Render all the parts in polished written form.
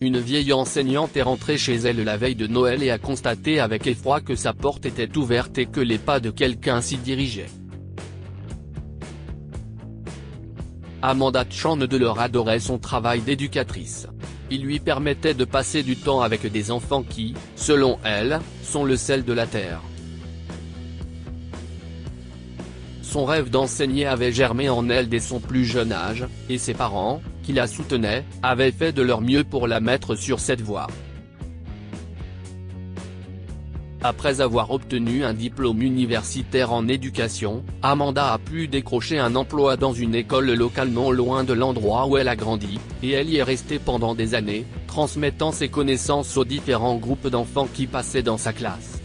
Une vieille enseignante est rentrée chez elle la veille de Noël et a constaté avec effroi que sa porte était ouverte et que les pas de quelqu'un s'y dirigeaient. Amanda Chandler adorait son travail d'éducatrice. Il lui permettait de passer du temps avec des enfants qui, selon elle, sont le sel de la terre. Son rêve d'enseigner avait germé en elle dès son plus jeune âge, et ses parents, qui la soutenaient, avaient fait de leur mieux pour la mettre sur cette voie. Après avoir obtenu un diplôme universitaire en éducation, Amanda a pu décrocher un emploi dans une école locale non loin de l'endroit où elle a grandi, et elle y est restée pendant des années, transmettant ses connaissances aux différents groupes d'enfants qui passaient dans sa classe.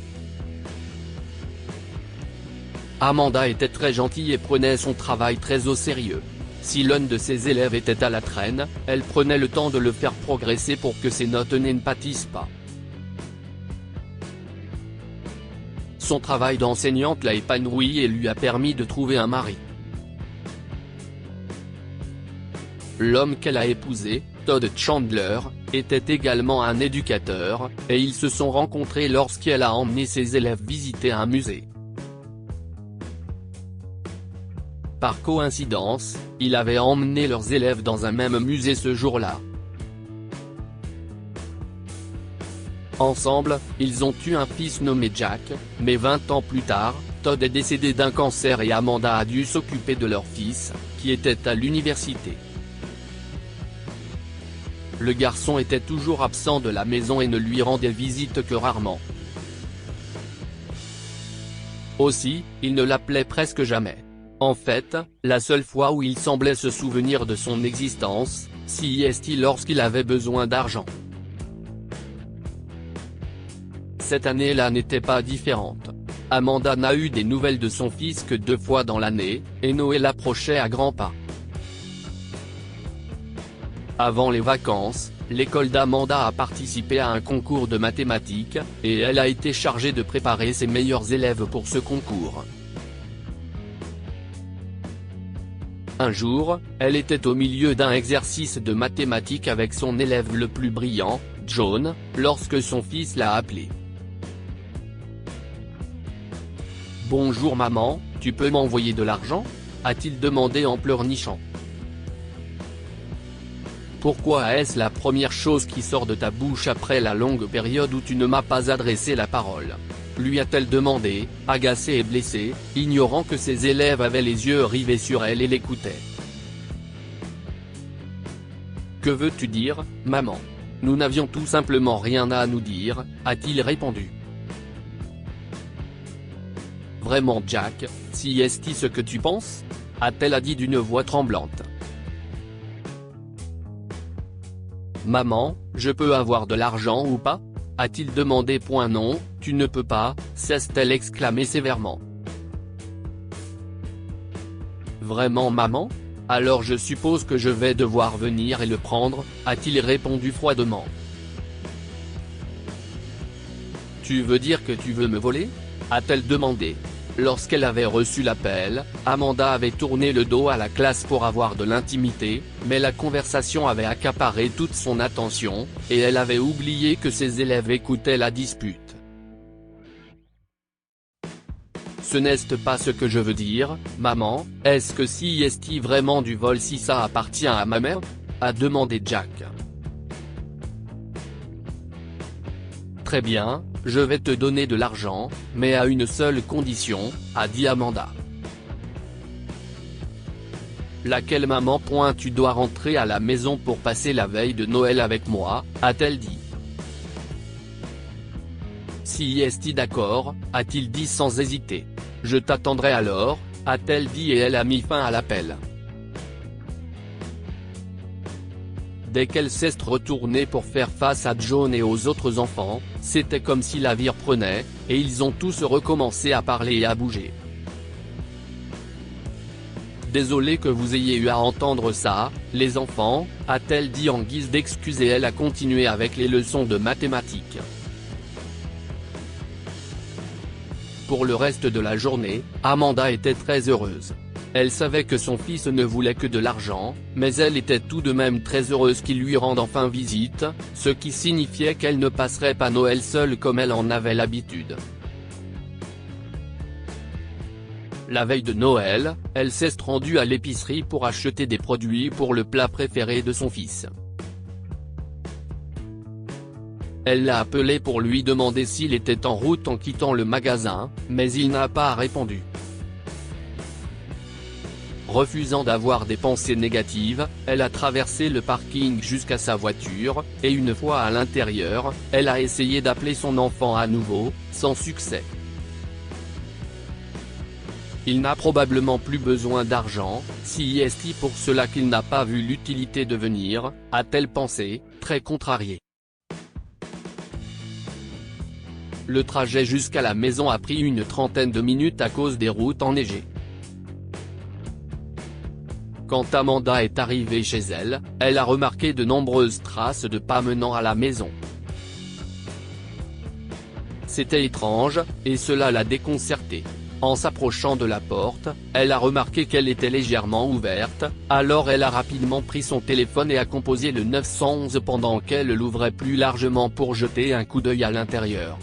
Amanda était très gentille et prenait son travail très au sérieux. Si l'un de ses élèves était à la traîne, elle prenait le temps de le faire progresser pour que ses notes ne pâtissent pas. Son travail d'enseignante l'a épanouie et lui a permis de trouver un mari. L'homme qu'elle a épousé, Todd Chandler, était également un éducateur, et ils se sont rencontrés lorsqu'elle a emmené ses élèves visiter un musée. Par coïncidence, il avait emmené leurs élèves dans un même musée ce jour-là. Ensemble, ils ont eu un fils nommé Jack, mais 20 ans plus tard, Todd est décédé d'un cancer et Amanda a dû s'occuper de leur fils, qui était à l'université. Le garçon était toujours absent de la maison et ne lui rendait visite que rarement. Aussi, il ne l'appelait presque jamais. En fait, la seule fois où il semblait se souvenir de son existence, c'est lorsqu'il avait besoin d'argent. Cette année-là n'était pas différente. Amanda n'a eu des nouvelles de son fils que 2 fois dans l'année, et Noël approchait à grands pas. Avant les vacances, l'école d'Amanda a participé à un concours de mathématiques, et elle a été chargée de préparer ses meilleurs élèves pour ce concours. Un jour, elle était au milieu d'un exercice de mathématiques avec son élève le plus brillant, John, lorsque son fils l'a appelé. « Bonjour maman, tu peux m'envoyer de l'argent ?» a-t-il demandé en pleurnichant. « Pourquoi est-ce la première chose qui sort de ta bouche après la longue période où tu ne m'as pas adressé la parole ?» lui a-t-elle demandé, agacée et blessée, ignorant que ses élèves avaient les yeux rivés sur elle et l'écoutaient. « Que veux-tu dire, maman ? Nous n'avions tout simplement rien à nous dire, » a-t-il répondu. « Vraiment Jack, si est-ce ce que tu penses ? » a-t-elle dit d'une voix tremblante. « Maman, je peux avoir de l'argent ou pas ? » a-t-il demandé. « Non, tu ne peux pas, » s'est-elle exclamé sévèrement. « Vraiment maman ? Alors je suppose que je vais devoir venir et le prendre, » a-t-il répondu froidement. « Tu veux dire que tu veux me voler ? » a-t-elle demandé. Lorsqu'elle avait reçu l'appel, Amanda avait tourné le dos à la classe pour avoir de l'intimité, mais la conversation avait accaparé toute son attention, et elle avait oublié que ses élèves écoutaient la dispute. « Ce n'est pas ce que je veux dire, maman, est-ce que si est vraiment du vol si ça appartient à ma mère ? » a demandé Jack. « Très bien, je vais te donner de l'argent, mais à une seule condition, » a dit Amanda. « Laquelle maman ? Tu dois rentrer à la maison pour passer la veille de Noël avec moi, » a-t-elle dit. « Si est d'accord, » a-t-il dit sans hésiter. « Je t'attendrai alors, » a-t-elle dit et elle a mis fin à l'appel. Dès qu'elle s'est retournée pour faire face à John et aux autres enfants, c'était comme si la vie reprenait, et ils ont tous recommencé à parler et à bouger. « Désolé que vous ayez eu à entendre ça, les enfants, » a-t-elle dit en guise d'excuse et elle a continué avec les leçons de mathématiques. Pour le reste de la journée, Amanda était très heureuse. Elle savait que son fils ne voulait que de l'argent, mais elle était tout de même très heureuse qu'il lui rende enfin visite, ce qui signifiait qu'elle ne passerait pas Noël seule comme elle en avait l'habitude. La veille de Noël, elle s'est rendue à l'épicerie pour acheter des produits pour le plat préféré de son fils. Elle l'a appelé pour lui demander s'il était en route en quittant le magasin, mais il n'a pas répondu. Refusant d'avoir des pensées négatives, elle a traversé le parking jusqu'à sa voiture, et une fois à l'intérieur, elle a essayé d'appeler son enfant à nouveau, sans succès. Il n'a probablement plus besoin d'argent, si est-il pour cela qu'il n'a pas vu l'utilité de venir, a-t-elle pensé, très contrariée. Le trajet jusqu'à la maison a pris une trentaine de minutes à cause des routes enneigées. Quand Amanda est arrivée chez elle, elle a remarqué de nombreuses traces de pas menant à la maison. C'était étrange, et cela l'a déconcertée. En s'approchant de la porte, elle a remarqué qu'elle était légèrement ouverte, alors elle a rapidement pris son téléphone et a composé le 911 pendant qu'elle l'ouvrait plus largement pour jeter un coup d'œil à l'intérieur.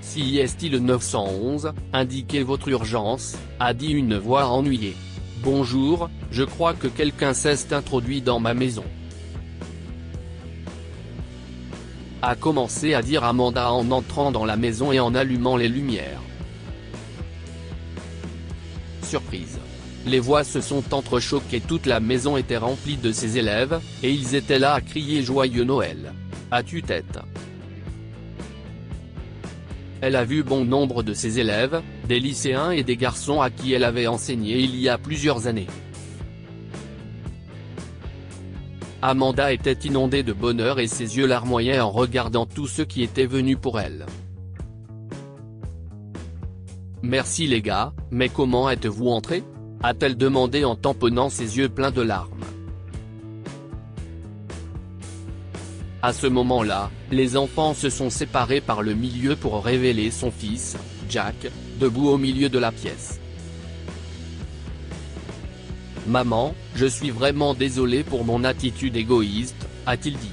Si est-il le 911, indiquez votre urgence, a dit une voix ennuyée. Bonjour, je crois que quelqu'un s'est introduit dans ma maison. A commencé à dire Amanda en entrant dans la maison et en allumant les lumières. Surprise. Les voix se sont entrechoquées, toute la maison était remplie de ses élèves, et ils étaient là à crier Joyeux Noël. As-tu tête? Elle a vu bon nombre de ses élèves, des lycéens et des garçons à qui elle avait enseigné il y a plusieurs années. Amanda était inondée de bonheur et ses yeux larmoyaient en regardant tous ceux qui étaient venus pour elle. Merci les gars, mais comment êtes-vous entrés? A-t-elle demandé en tamponnant ses yeux pleins de larmes. À ce moment-là, les enfants se sont séparés par le milieu pour révéler son fils, Jack, debout au milieu de la pièce. Maman, je suis vraiment désolé pour mon attitude égoïste, a-t-il dit.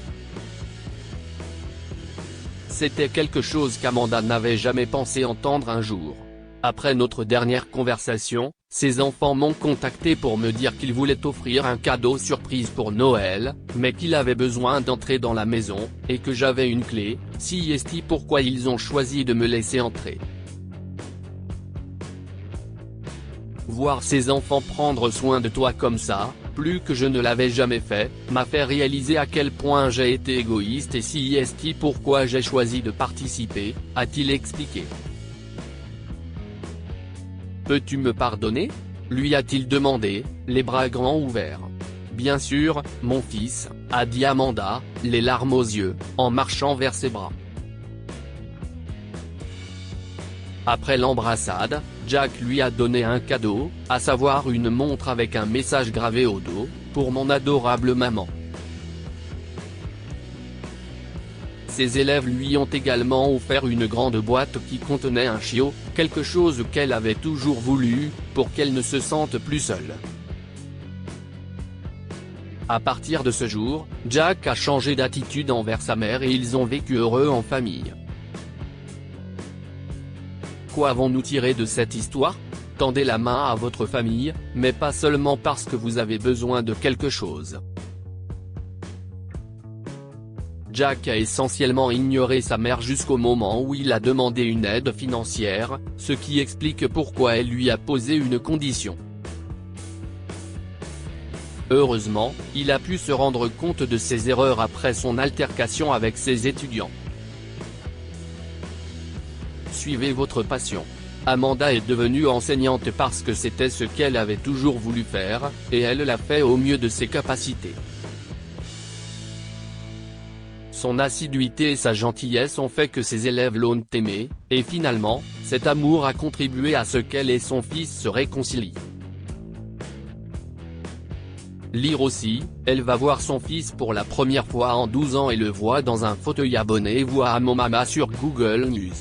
C'était quelque chose qu'Amanda n'avait jamais pensé entendre un jour. Après notre dernière conversation, ses enfants m'ont contacté pour me dire qu'ils voulaient offrir un cadeau surprise pour Noël, mais qu'il avait besoin d'entrer dans la maison, et que j'avais une clé, si est-il pourquoi ils ont choisi de me laisser entrer. Voir ses enfants prendre soin de toi comme ça, plus que je ne l'avais jamais fait, m'a fait réaliser à quel point j'ai été égoïste et si est-il pourquoi j'ai choisi de participer, a-t-il expliqué. Peux-tu me pardonner? Lui a-t-il demandé, les bras grands ouverts. Bien sûr, mon fils, a dit Amanda, les larmes aux yeux, en marchant vers ses bras. Après l'embrassade, Jack lui a donné un cadeau, à savoir une montre avec un message gravé au dos, pour mon adorable maman. Ses élèves lui ont également offert une grande boîte qui contenait un chiot, quelque chose qu'elle avait toujours voulu, pour qu'elle ne se sente plus seule. À partir de ce jour, Jack a changé d'attitude envers sa mère et ils ont vécu heureux en famille. Quoi avons-nous tiré de cette histoire? Tendez la main à votre famille, mais pas seulement parce que vous avez besoin de quelque chose. Jack a essentiellement ignoré sa mère jusqu'au moment où il a demandé une aide financière, ce qui explique pourquoi elle lui a posé une condition. Heureusement, il a pu se rendre compte de ses erreurs après son altercation avec ses étudiants. Suivez votre passion. Amanda est devenue enseignante parce que c'était ce qu'elle avait toujours voulu faire, et elle l'a fait au mieux de ses capacités. Son assiduité et sa gentillesse ont fait que ses élèves l'ont aimée, et finalement, cet amour a contribué à ce qu'elle et son fils se réconcilient. Lire aussi, elle va voir son fils pour la première fois en 12 ans et le voit dans un fauteuil abonné-vous à Mon Mama sur Google News.